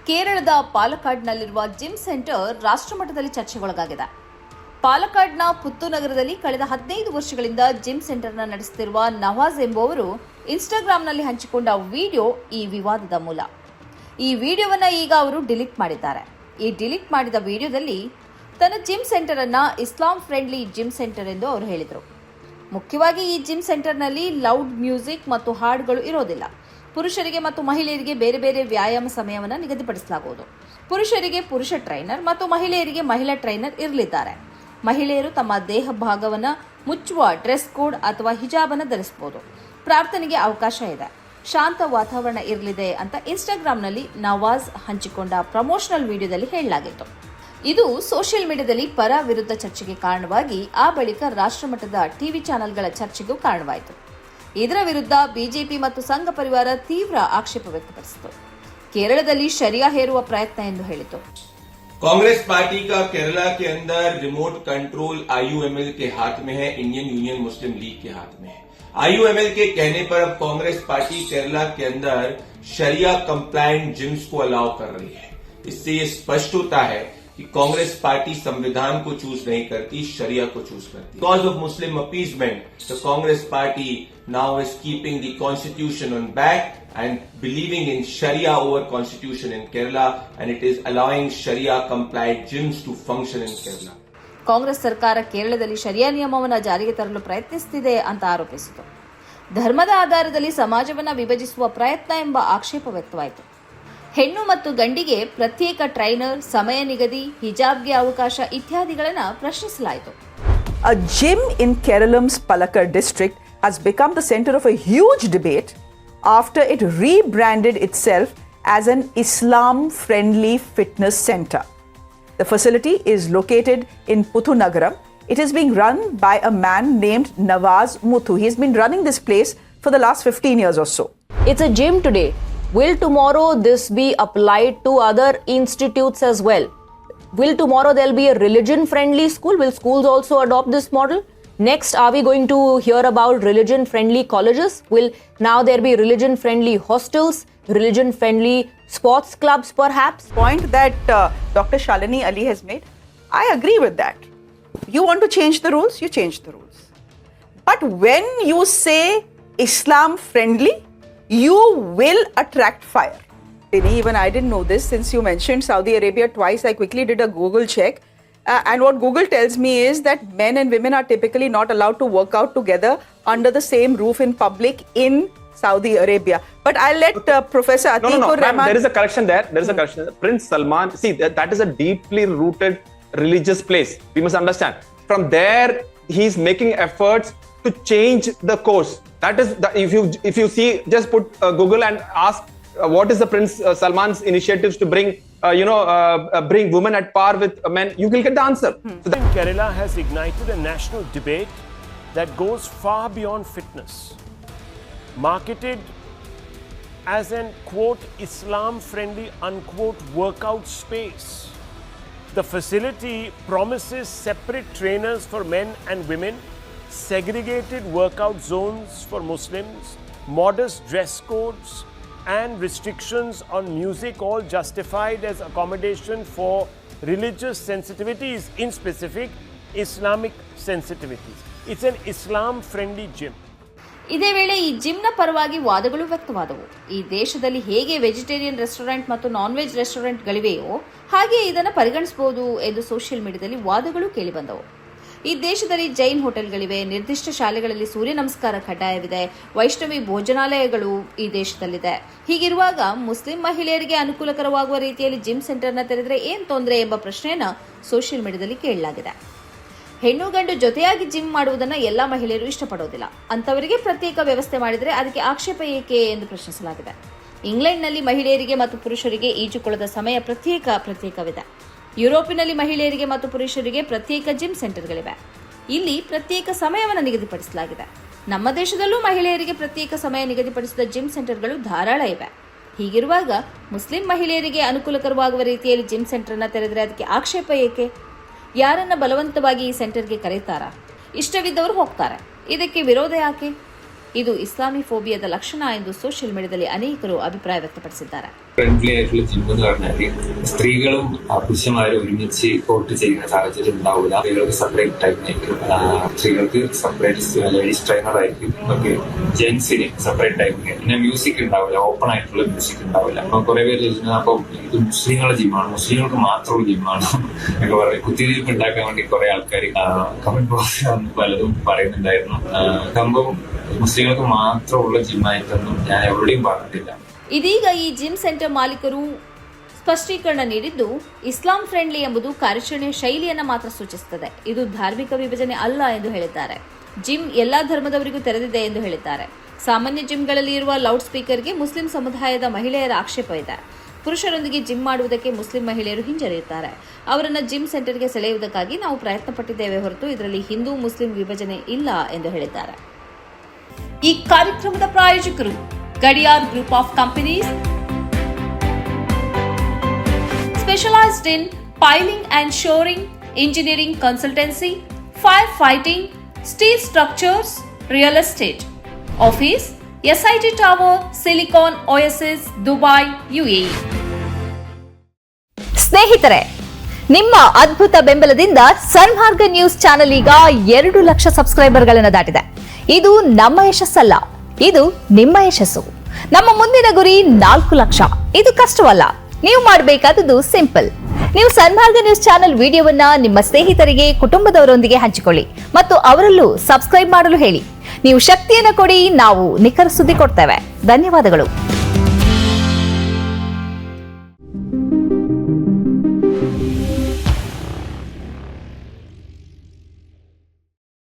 ಕೇರಳದ ಪಾಲಕ್ಕಾಡ್ನಲ್ಲಿರುವ gym centre ರಾಷ್ಟ್ರಮಟ್ಟದಲ್ಲಿ ಚರ್ಚೆಗೊಳಗಾಗಿದೆ. ಪಾಲಕ್ಕಾಡ್ನ ಪುತ್ತೂನಗರದಲ್ಲಿ ಕಳೆದ 15 ವರ್ಷಗಳಿಂದ ಜಿಮ್ ಸೆಂಟರ್ನ ನಡೆಸುತ್ತಿರುವ ನವಾಜ್ ಎಂಬುವವರು ಇನ್ಸ್ಟಾಗ್ರಾಂನಲ್ಲಿ ಹಂಚಿಕೊಂಡ ವಿಡಿಯೋ ಈ ವಿವಾದದ ಮೂಲ. ಈ ವಿಡಿಯೋವನ್ನು ಈಗ ಅವರು ಡಿಲೀಟ್ ಮಾಡಿದ್ದಾರೆ. ಈ ಡಿಲೀಟ್ ಮಾಡಿದ ವಿಡಿಯೋದಲ್ಲಿ ತನ್ನ ಜಿಮ್ ಸೆಂಟರ್ ಅನ್ನ ಇಸ್ಲಾಂ ಫ್ರೆಂಡ್ಲಿ ಜಿಮ್ ಸೆಂಟರ್ ಎಂದು ಅವರು ಹೇಳಿದರು. ಮುಖ್ಯವಾಗಿ ಈ ಜಿಮ್ ಸೆಂಟರ್ನಲ್ಲಿ ಲೌಡ್ ಮ್ಯೂಸಿಕ್ ಮತ್ತು ಹಾಡುಗಳು ಇರೋದಿಲ್ಲ. ಪುರುಷರಿಗೆ ಮತ್ತು ಮಹಿಳೆಯರಿಗೆ ಬೇರೆ ಬೇರೆ ವ್ಯಾಯಾಮ ಸಮಯವನ್ನು ನಿಗದಿಪಡಿಸಲಾಗುವುದು. ಪುರುಷರಿಗೆ ಪುರುಷ ಟ್ರೈನರ್ ಮತ್ತು ಮಹಿಳೆಯರಿಗೆ ಮಹಿಳಾ ಟ್ರೈನರ್ ಇರಲಿದ್ದಾರೆ. ಮಹಿಳೆಯರು ತಮ್ಮ ದೇಹ ಭಾಗವನ್ನು ಮುಚ್ಚುವ ಡ್ರೆಸ್ ಕೋಡ್ ಅಥವಾ ಹಿಜಾಬ್ ಅನ್ನು ಧರಿಸಬಹುದು. ಪ್ರಾರ್ಥನೆಗೆ ಅವಕಾಶ ಇದೆ. ಶಾಂತ ವಾತಾವರಣ ಇರಲಿದೆ ಅಂತ ಇನ್ಸ್ಟಾಗ್ರಾಂನಲ್ಲಿ ನವಾಜ್ ಹಂಚಿಕೊಂಡ ಪ್ರಮೋಷನಲ್ ವಿಡಿಯೋದಲ್ಲಿ ಹೇಳಲಾಗಿತ್ತು. ಇದು ಸೋಷಿಯಲ್ ಮೀಡಿಯಾದಲ್ಲಿ ಪರ ವಿರುದ್ಧ ಚರ್ಚೆಗೆ ಕಾರಣವಾಗಿ ಆ ಬಳಿಕ ರಾಷ್ಟ್ರಮಟ್ಟದ ಟಿವಿ ಚಾನೆಲ್ಗಳ ಚರ್ಚೆಗೂ ಕಾರಣವಾಯಿತು. ಇದರ ವಿರುದ್ಧ ಬಿಜೆಪಿ ಮತ್ತು ಸಂಘ ಪರಿವಾರ ತೀವ್ರ ಆಕ್ಷೇಪ ವ್ಯಕ್ತಪಡಿಸಿತು. ಕೇರಳದಲ್ಲಿ ಶರಿಯಾ ಹೇರುವ ಪ್ರಯತ್ನ ಎಂದು ಹೇಳಿತು. कांग्रेस पार्टी का केरला के अंदर रिमोट कंट्रोल आईयूएमएल के हाथ में है, इंडियन यूनियन मुस्लिम लीग के हाथ में है. आईयूएमएल के कहने पर अब कांग्रेस पार्टी केरला के अंदर शरिया कंप्लायंट जिम्स को अलाउ कर रही है. इससे ये स्पष्ट होता है कि कांग्रेस पार्टी संविधान को चूज नहीं करती, शरिया को चूज करती. Because of Muslim appeasement, the Congress party now is keeping the constitution on back and believing in Sharia over constitution in Kerala, and it is allowing Sharia compliant gyms to function in Kerala. Congress ಸರ್ಕಾರ ಕೇರಳದಲ್ಲಿ sharia ನಿಯಮವನ್ನು ಜಾರಿಗೆ ತರಲು ಪ್ರಯತ್ನಿಸುತ್ತಿದೆ ಅಂತ ಆರೋಪಿಸಿತು. ಧರ್ಮದ ಆಧಾರದಲ್ಲಿ ಸಮಾಜವನ್ನು ವಿಭಜಿಸುವ ಪ್ರಯತ್ನ ಎಂಬ ಆಕ್ಷೇಪ ವ್ಯಕ್ತವಾಯಿತು. ಹೆಣ್ಣು ಮತ್ತು ಗಂಡಿಗೆ ಪ್ರತ್ಯೇಕ ಟ್ರೈನರ್, ಸಮಯ ನಿಗದಿ, ಹಿಜಾಬ್ಗೆ ಅವಕಾಶ ಇತ್ಯಾದಿಗಳನ್ನು ಪ್ರಶ್ನಿಸಲಾಯಿತು. A gym in Keralam's Palakkad district has become the center of a huge debate after it rebranded itself as an Islam-friendly fitness center. The facility is located in Puthunagaram. It is being run by a man named Nawaz Muthu. He has been running this place for the last 15 years or so. It's a gym today. Will tomorrow this be applied to other institutes as well? Will tomorrow there'll be a religion-friendly school? Will schools also adopt this model? Next, are we going to hear about religion-friendly colleges? Will now there be religion-friendly hostels, religion-friendly sports clubs perhaps? Point that Dr. Shalini Ali has made, I agree with that. You want to change the rules, you change the rules. But when you say Islam-friendly, you will attract fire. Even I didn't know this. Since you mentioned Saudi Arabia twice, I quickly did a Google check. And what Google tells me is that men and women are typically not allowed to work out together under the same roof in public in Saudi Arabia. But I'll let Professor Atikur Rahman... There is a correction there. There is a correction. Prince Salman, see, that is a deeply rooted religious place. We must understand. From there, he's making efforts to change the course. That is, if you see, just put Google and ask what is the Prince Salman's initiatives to bring bring women at par with men, you will get the answer. So Kerala has ignited a national debate that goes far beyond fitness. Marketed as an quote Islam-friendly unquote workout space, the facility promises separate trainers for men and women, segregated workout zones for Muslims, modest dress codes, and restrictions on music, all justified as accommodation for religious sensitivities, in specific Islamic sensitivities. It's an Islam-friendly gym. ಇದೇ ವೇಳೆ ಈ ಜಿಮ್ನ ಪರವಾಗಿ ವಾದಗಳು ವ್ಯಕ್ತವಾದವು. ಈ ದೇಶದಲ್ಲಿ ಹೇಗೆ vegetarian restaurant ಮತ್ತು non veg ರೆಸ್ಟೋರೆಂಟ್ಗಳಿವೆಯೋ ಹಾಗೆ ಇದನ್ನು ಪರಿಗಣಿಸಬಹುದು ಎಂದು ಸೋಷಿಯಲ್ ಮೀಡಿಯಾದಲ್ಲಿ ವಾದಗಳು ಕೇಳಿಬಂದವು. ಈ ದೇಶದಲ್ಲಿ ಜೈನ್ ಹೋಟೆಲ್ಗಳಿವೆ, ನಿರ್ದಿಷ್ಟ ಶಾಲೆಗಳಲ್ಲಿ ಸೂರ್ಯ ನಮಸ್ಕಾರ ಕಡ್ಡಾಯವಿದೆ, ವೈಷ್ಣವಿ ಭೋಜನಾಲಯಗಳು ಈ ದೇಶದಲ್ಲಿದೆ. ಹೀಗಿರುವಾಗ ಮುಸ್ಲಿಂ ಮಹಿಳೆಯರಿಗೆ ಅನುಕೂಲಕರವಾಗುವ ರೀತಿಯಲ್ಲಿ ಜಿಮ್ ಸೆಂಟರ್ನ ತೆರೆದರೆ ಏನು ತೊಂದರೆ ಎಂಬ ಪ್ರಶ್ನೆಯನ್ನು ಸೋಷಿಯಲ್ ಮೀಡಿಯಾದಲ್ಲಿ ಕೇಳಲಾಗಿದೆ. ಹೆಣ್ಣು ಗಂಡು ಜೊತೆಯಾಗಿ ಜಿಮ್ ಮಾಡುವುದನ್ನು ಎಲ್ಲ ಮಹಿಳೆಯರು ಇಷ್ಟಪಡೋದಿಲ್ಲ. ಅಂತವರಿಗೆ ಪ್ರತ್ಯೇಕ ವ್ಯವಸ್ಥೆ ಮಾಡಿದರೆ ಅದಕ್ಕೆ ಆಕ್ಷೇಪ ಏಕೆ ಎಂದು ಪ್ರಶ್ನಿಸಲಾಗಿದೆ. ಇಂಗ್ಲೆಂಡ್ನಲ್ಲಿ ಮಹಿಳೆಯರಿಗೆ ಮತ್ತು ಪುರುಷರಿಗೆ ಈಜುಕೊಳದ ಸಮಯ ಪ್ರತ್ಯೇಕವಿದೆ. ಯುರೋಪಿನಲ್ಲಿ ಮಹಿಳೆಯರಿಗೆ ಮತ್ತು ಪುರುಷರಿಗೆ ಪ್ರತ್ಯೇಕ ಜಿಮ್ ಸೆಂಟರ್ಗಳಿವೆ. ಇಲ್ಲಿ ಪ್ರತ್ಯೇಕ ಸಮಯವನ್ನು ನಿಗದಿಪಡಿಸಲಾಗಿದೆ. ನಮ್ಮ ದೇಶದಲ್ಲೂ ಮಹಿಳೆಯರಿಗೆ ಪ್ರತ್ಯೇಕ ಸಮಯ ನಿಗದಿಪಡಿಸಿದ ಜಿಮ್ ಸೆಂಟರ್ಗಳು ಧಾರಾಳ ಇವೆ. ಹೀಗಿರುವಾಗ ಮುಸ್ಲಿಂ ಮಹಿಳೆಯರಿಗೆ ಅನುಕೂಲಕರವಾಗುವ ರೀತಿಯಲ್ಲಿ ಜಿಮ್ ಸೆಂಟರ್ನ ತೆರೆದರೆ ಅದಕ್ಕೆ ಆಕ್ಷೇಪ ಏಕೆ? ಯಾರನ್ನ ಬಲವಂತವಾಗಿ ಈ ಸೆಂಟರ್ಗೆ ಕರೆಯುತ್ತಾರಾ? ಇಷ್ಟವಿದ್ದವರು ಹೋಗ್ತಾರೆ. ಇದಕ್ಕೆ ವಿರೋಧ ಯಾಕೆ? ಇದು ಇಸ್ಲಾಮಿ ಫೋಬಿಯಾದ ಲಕ್ಷಣ ಎಂದು ಸೋಷಿಯಲ್ ಮೀಡಿಯಾದಲ್ಲಿ ಅನೇಕರು ಅಭಿಪ್ರಾಯ ವ್ಯಕ್ತಪಡಿಸಿದ್ದಾರೆ. ഫ്രണ്ട്ലി ആയിട്ടുള്ള ജിം എന്ന് പറഞ്ഞാല് സ്ത്രീകളും പുരുഷന്മാരും ഒരുമിച്ച് വർക്ക് ചെയ്യുന്ന സാഹചര്യം ഉണ്ടാവില്ല. സ്ത്രീകൾക്ക് സെപ്പറേറ്റ് ടൈം ആയിരിക്കും, സ്ത്രീകൾക്ക് സെപ്പറേറ്റ് ലേഡീസ് ട്രെയിനർ ആയിരിക്കും, ഓക്കെ ജെന്റ്സിന് സെപ്പറേറ്റ് ടൈം. പിന്നെ മ്യൂസിക് ഉണ്ടാവില്ല, ഓപ്പൺ ആയിട്ടുള്ള മ്യൂസിക് ഉണ്ടാവില്ല. അപ്പൊ കുറെ പേര് ചോദിക്കുന്നത് അപ്പം ഇത് മുസ്ലിങ്ങളുടെ ജിമ്മാണ്, മുസ്ലിങ്ങൾക്ക് മാത്രമുള്ള ജിമ്മാണ് എന്നൊക്കെ പറയും. കുത്തിരിപ്പ് ഉണ്ടാക്കാൻ വേണ്ടി കുറെ ആൾക്കാർ കമന്റ് ബോക്സിൽ പലതും പറയുന്നുണ്ടായിരുന്നു. സംഭവം മുസ്ലിങ്ങൾക്ക് മാത്രമുള്ള ജിമ്മായിട്ടൊന്നും ഞാൻ എവിടെയും പറഞ്ഞിട്ടില്ല. ಇದೀಗ ಈ ಜಿಮ್ ಸೆಂಟರ್ ಮಾಲೀಕರು ಸ್ಪಷ್ಟೀಕರಣ ನೀಡಿದ್ದು, ಇಸ್ಲಾಂ ಫ್ರೆಂಡ್ಲಿ ಎಂಬುದು ಕಾರ್ಯಾಚರಣೆಯ ಶೈಲಿಯನ್ನು ಮಾತ್ರ ಸೂಚಿಸುತ್ತದೆ. ಇದು ಧಾರ್ಮಿಕ ವಿಭಜನೆ ಅಲ್ಲ ಎಂದು ಹೇಳಿದ್ದಾರೆ. ಜಿಮ್ ಎಲ್ಲಾ ಧರ್ಮದವರಿಗೂ ತೆರೆದಿದೆ ಎಂದು ಹೇಳಿದ್ದಾರೆ. ಸಾಮಾನ್ಯ ಜಿಮ್ಗಳಲ್ಲಿ ಇರುವ ಲೌಡ್ ಸ್ಪೀಕರ್ಗೆ ಮುಸ್ಲಿಂ ಸಮುದಾಯದ ಮಹಿಳೆಯರ ಆಕ್ಷೇಪ ಇದೆ. ಪುರುಷರೊಂದಿಗೆ ಜಿಮ್ ಮಾಡುವುದಕ್ಕೆ ಮುಸ್ಲಿಂ ಮಹಿಳೆಯರು ಹಿಂಜರಿಯುತ್ತಾರೆ. ಅವರನ್ನು ಜಿಮ್ ಸೆಂಟರ್ಗೆ ಸೆಳೆಯುವುದಕ್ಕಾಗಿ ನಾವು ಪ್ರಯತ್ನ ಪಟ್ಟಿದ್ದೇವೆ ಹೊರತು ಇದರಲ್ಲಿ ಹಿಂದೂ ಮುಸ್ಲಿಂ ವಿಭಜನೆ ಇಲ್ಲ ಎಂದು ಹೇಳಿದ್ದಾರೆ. ಈ ಕಾರ್ಯಕ್ರಮದ ಪ್ರಾಯೋಜಕರು Gadiyar group of companies, specialized in piling and shoring, engineering consultancy, firefighting, steel structures, real estate. Office, SIT Tower, Silicon Oasis, Dubai, UAE. ಸ್ನೇಹಿತರೆ, ನಿಮ್ಮ ಅದ್ಭುತ ಬೆಂಬಲದಿಂದ ಸನ್ಮಾರ್ಗ ನ್ಯೂಸ್ ಚಾನೆಲ್ ಈಗ 2 ಲಕ್ಷ ಸಬ್ಸ್ಕ್ರೈಬರ್ಗಳನ್ನು ದಾಟಿದೆ. ಇದು ನಮ್ಮ ಯಶಸ್ಸಲ್ಲ, ಇದು ನಿಮ್ಮ ಯಶಸ್ಸು. ನಮ್ಮ ಮುಂದಿನ ಗುರಿ 4 ಲಕ್ಷ. ಇದು ಕಷ್ಟವಲ್ಲ. ನೀವು ಮಾಡಬೇಕಾದದ್ದು ಸಿಂಪಲ್. ನೀವು ಸನ್ಮಾರ್ಗ ನ್ಯೂಸ್ ಚಾನೆಲ್ ವಿಡಿಯೋವನ್ನ ನಿಮ್ಮ ಸ್ನೇಹಿತರಿಗೆ, ಕುಟುಂಬದವರೊಂದಿಗೆ ಹಂಚಿಕೊಳ್ಳಿ ಮತ್ತು ಅವರಲ್ಲೂ ಸಬ್ಸ್ಕ್ರೈಬ್ ಮಾಡಲು ಹೇಳಿ. ನೀವು ಶಕ್ತಿಯನ್ನು ಕೊಡಿ, ನಾವು ನಿಖರ ಸುದ್ದಿ ಕೊಡ್ತೇವೆ. ಧನ್ಯವಾದಗಳು.